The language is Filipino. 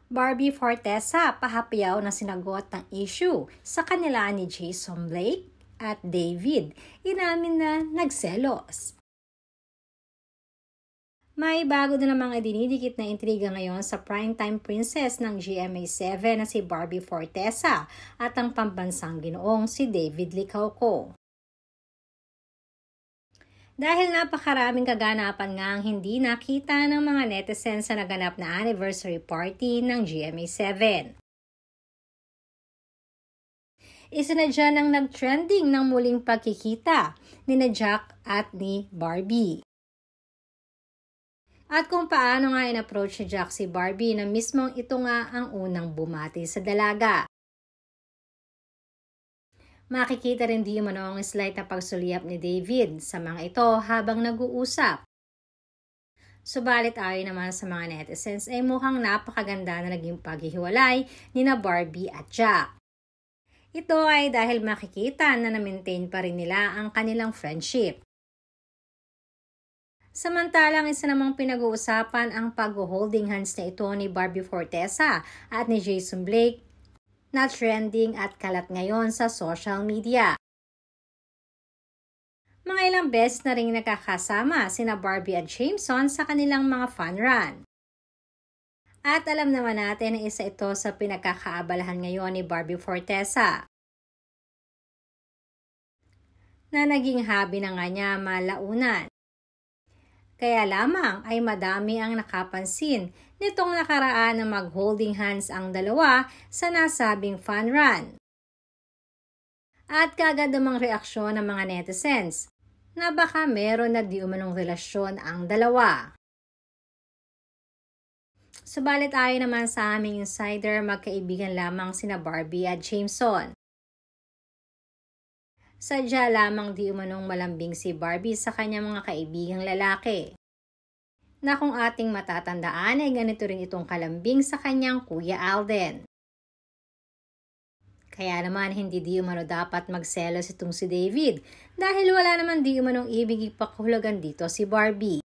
Barbie Fortesa pahapyaw na sinagot ng issue sa kanila ni Jason Blake at David. Inamin na nagselos. May bago na namang idinidikit na intriga ngayon sa primetime princess ng GMA7 na si Barbie Fortesa at ang pambansang ginoong si David Licauco. Dahil napakaraming kaganapan nga ang hindi nakita ng mga netizens sa naganap na anniversary party ng GMA7. Isinadya ng nag-trending ng muling pagkikita ni Jack at ni Barbie. At kung paano nga in-approach ni Jack si Barbie na mismong ito nga ang unang bumati sa dalaga. Makikita rin di umano ang slight na pagsuliyap ni David sa mga ito habang nag-uusap. Subalit ayon naman sa mga netizens ay mukhang napakaganda na naging paghihiwalay ni na Barbie at Jack. Ito ay dahil makikita na na-maintain pa rin nila ang kanilang friendship. Samantalang isa namang pinag-uusapan ang pag-holding hands na ito ni Barbie Fortesa at ni Jason Blake na trending at kalat ngayon sa social media. Mga ilang beses na rin nakakasama sina Barbie at Jameson sa kanilang mga fun run. At alam naman natin na isa ito sa pinagkakaabalahan ngayon ni Barbie Fortesa, na naging hobby na nga niya malaunan. Kaya lamang ay madami ang nakapansin nitong nakaraan na mag-holding hands ang dalawa sa nasabing fun run. At kagad namang reaksyon ng mga netizens na baka meron na di umanong relasyon ang dalawa. Subalit ayon naman sa aming insider, magkaibigan lamang sina Barbie at Jameson. Sadya lamang di umanong malambing si Barbie sa kanyang mga kaibigang lalaki. Na kung ating matatandaan ay ganito rin itong kalambing sa kanyang Kuya Alden. Kaya naman hindi di umano dapat magselos itong si David dahil wala naman di umanong ibig ipakahulugan dito si Barbie.